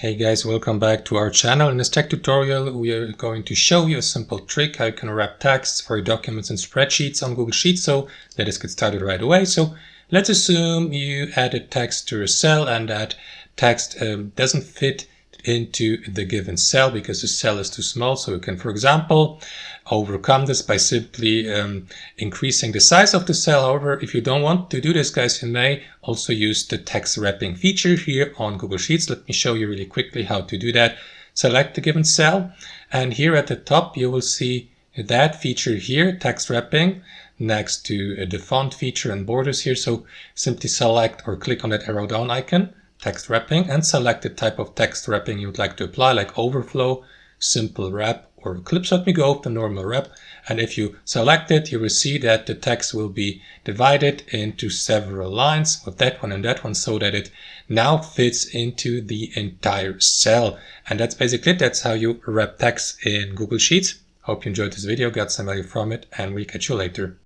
Hey guys, welcome back to our channel. In this tech tutorial, we are going to show you a simple trick how you can wrap text for your documents and spreadsheets on Google Sheets. So let us get started right away. So let's assume you added text to a cell and that text doesn't fit into the given cell because the cell is too small. So you can, for example, overcome this by simply increasing the size of the cell. However, if you don't want to do this, guys, you may also use the text wrapping feature here on Google Sheets. Let me show you really quickly how to do that. Select the given cell, and here at the top you will see that feature here, text wrapping, next to the font feature and borders here. So simply select or click on that arrow down icon, text wrapping, and select the type of text wrapping you would like to apply, like overflow, simple wrap, or Eclipse. Let me go with the normal wrap. And if you select it, you will see that the text will be divided into several lines with that one and that one, so that it now fits into the entire cell. And that's basically it. That's how you wrap text in Google Sheets. Hope you enjoyed this video, got some value from it, and we'll catch you later.